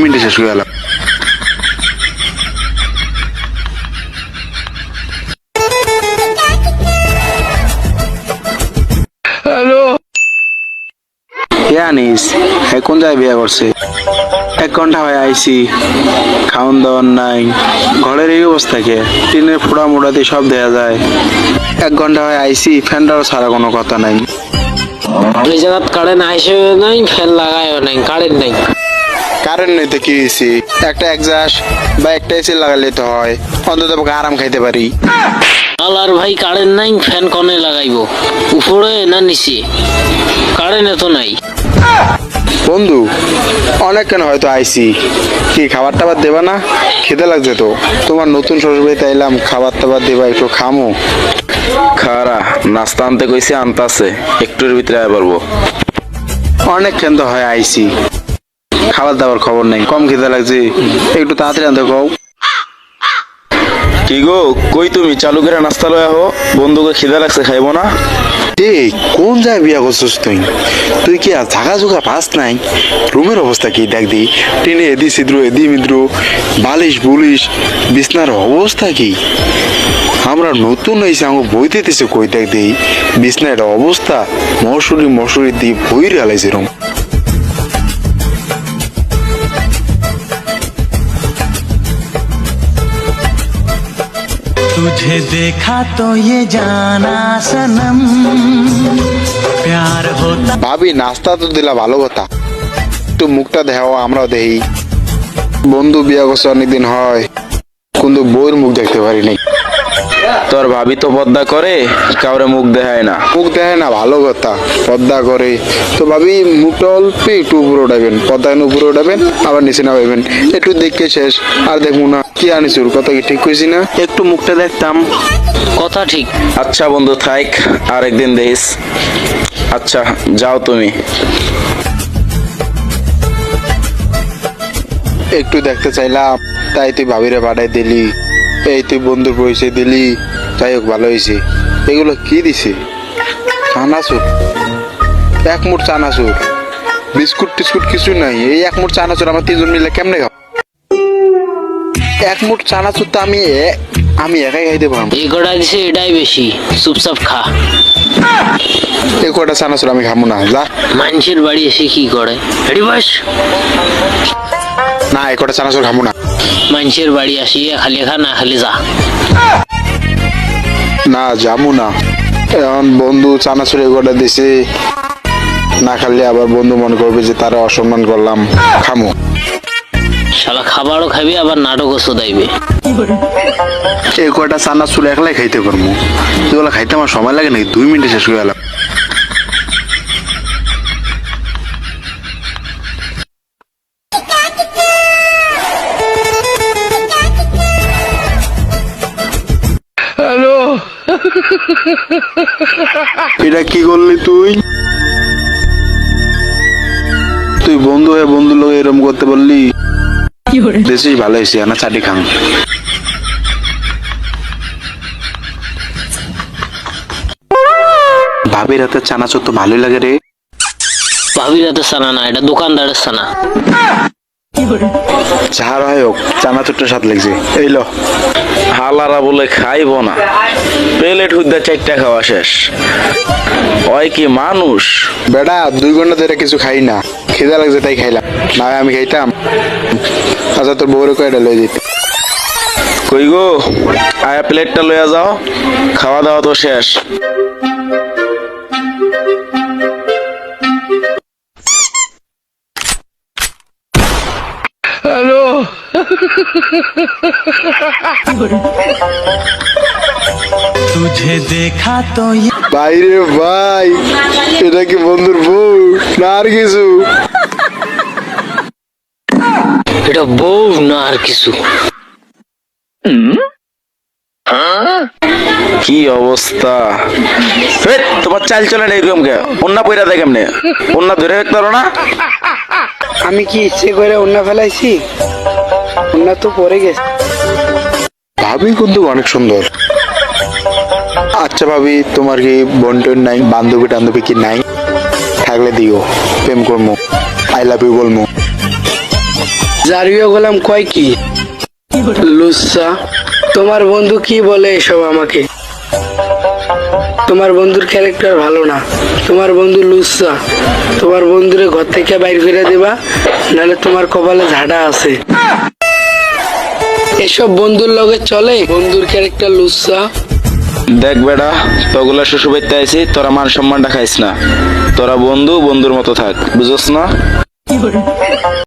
মিনিটে শেষ হয়ে গেল। হ্যালো, কে আনিস? কোন জায়গায় বিয়ে করছে? 1 ঘন্টা হয়ে আইছি, খাওন দাওয়ার নাই। ঘরের এই অবস্থা কে? টিনের ফোড়া মোড়া দিয়ে সব দেয়া যায়। 1 ঘন্টা হয়ে আইছি, ফ্যানটারও ছাড়া কোনো কথা নাই। এই জায়গাত কারেন্ট আইসেও নাই, ফ্যান লাগায়ও নাই, কারেন্ট নাই। কারেন্ট নেই তো কি হয়েছে? একটা এক্সাস্ট বা একটা এসি লাগালে তো হয়, অন্তত আরাম খাইতে পারি। আর ভাই কারেন্ট নাই, ফ্যান কনে লাগাইবো? উপরে না নিচে? কারেন্ট তো নাই। বন্ধু, অনেক কেন হয়তো আইসি, কি খাবার টাবার দেবা না? খেতে লাগছে তো। তোমার নতুন শ্বশুরবাড়িতে এলাম, খাবার টাবার দেবা, একটু খামো। খারা নাস্তা আনতে কইছি, আনতাছে, একটুর ভিতরে আয় পারবো। অনেক কেন তো হয় আইসি, খাবার দাবার খবর নেই, কম খেতে লাগছে, একটু তাড়াতাড়ি আনতে খাও। কি গো, কই তুমি? চালু করে নাস্তা লয়ে আহো, বন্ধুকে খিদে লাগছে, খাইবো না? এই কোন জায়গায় বিয়া করছিস তুই? তুই কি আর ঝাঁকা ঝুঁকা পাস নাই? রুমের অবস্থা কি দেখ দি, টেনে এদি ছিদ্র এদি মিদ্র, বালিশ বুলিশ, বিছনার অবস্থা কি? আমরা নতুন হয়েছে, আমাকে বই দিতেছে কই দেখ দি, বিছনার অবস্থা মশুরি মশুরি দিয়ে বই রেলাইছে রুম। तुझे देखा तो ये जाना सनम प्यार होता। ভাবি নাস্তা তো দিলা, ভালো কথা, একটু মুখটা দেখাও, আমরাও দেখি। বন্ধু বিয়া করছে অনেকদিন হয়, কিন্তু বউর মুখ দেখতে পারি নাই। তোর ভাবি তো পদ্মা করে, কাউরে মুখ দেখায় না। মুখ দেখায় না, ভালো কথা, পর্দা করে তো। ভাবি মুখটা অল্প একটু উপরে উঠাবেন, পর্দা উপরে উঠাবেন, আবার নিচে নামাবেন, একটু দেখে শেষ। আর দেখবো না কি আনিসুর কথা কি ঠিক কইছি না? একটু মুখটা দেখতাম। কথা ঠিক। আচ্ছা বন্ধু থাইক, আরেকদিন দেখিস। আচ্ছা যাও তুমি। একটু দেখতে চাইলাম, তাই তুই ভাবিরে পাঠাই দিলি। এই তুই বন্ধুর পরিচয় দিলি, যাই হোক ভালো হয়েছে। এগুলো কি দিছে? চানাচুর, 1 মুঠ চানাচুর, বিস্কুট টিস্কুট কিছু নাই। এই 1 মুঠ চানাচুর আমার 3 জন মিলে কেমনে খাবো? 1 মুঠ চানাচুর তো আমি একাই খাইতে পারবো। এই কটা দিছে, এটাই বেশি, চুপচাপ খা। এই কটা চানাচুর আমি খাবো না, যা। মানুষের বাড়ি এসে কি করে? হেডি বাস, না এই কটা চানাচুর খাবো না। মানুষের বাড়ি আসি খালি খা, না খালি যা। না যাবো না, এখন বন্ধু চানাচুর এই কটা দিছে, না খালি আবার বন্ধু মনে করবে যে তারা অসম্মান করলাম। খামো। শালা খাবারও খাবি, আবার নাটকও শোধাইবে। এই কটা চানাচুর একলাই খাইতে পারবো, এগুলো খাইতে আমার সময় লাগে নাকি? 2 মিনিটে শেষ হয়ে গেল। হ্যালো, এটা কি করলি তুই? তুই বন্ধু হয়ে বন্ধুর লোক এরকম করতে বললি? দেশই ভালো হয়েছে, না চাটি খান। ভাবির হাতে চানাচুর তো ভালোই লাগে রে। ভাবির হাতে সানা না, এটা দোকানদারের সানা। যাহার হয় হোক, চানাচুরটা স্বাদ লাগছে। এই লো। হালারা বলে খাইবো না, প্লেট হুদ্দা 4টা খাওয়া শেষ। ওই কি মানুষ? বেটা 2 ঘন্টা ধরে কিছু খাই না, খিদা লাগছে তাই খাইলাম, না হয় আমি খাইতাম। আচ্ছা তোর বউরে কয়টা লয়ে যেতে। কই গো, আয়া প্লেটটা লইয়া যাও, খাওয়া দাওয়া তো শেষ। হ্যালো, तुझे देखा तो ये বাইরে ভাই, এটা কি বন্ধুর বউ না আর কিছু? এটা বউ না আর কিছু। কি অবস্থা! তোমার চাল চলে না এরকম কে? অন্য পয়রা দেয় কেমনে? অন্য ধরে রাখতে পারো না? আমি কি ইচ্ছে করে অন্য ফেলাইছি? অন্য তো পরে গেছে। ভাবি কিন্তু অনেক সুন্দর। আচ্ছা ভাবি, তোমার কি বোন টোন নাই, বান্ধবী টান্ধবী কি নাই? থাকলে দিও, প্রেম করবো, আই লাভ ইউ বলবো। জারিও গোলাম কয় কি লুচ্চা। তোমার বন্ধু কি বলে এসব আমাকে? তোমার বন্ধুর ক্যারেক্টার ভালো না, তোমার বন্ধু লুচ্চা। তোমার বন্ধুরে ঘর থেকে বাইর করে দেবা, নাহলে তোমার কপালে ঝাড়া আছে। এসব বন্ধুর লগে চলে? বন্ধুর ক্যারেক্টার লুচ্চা। দেখ বেড়া, তোগুলা শ্বশুরবাড়িতে আইছি, তোরা মান সম্মানটা খাইস না। তোরা বন্ধু বন্ধুর মতো থাক, বুঝছ না?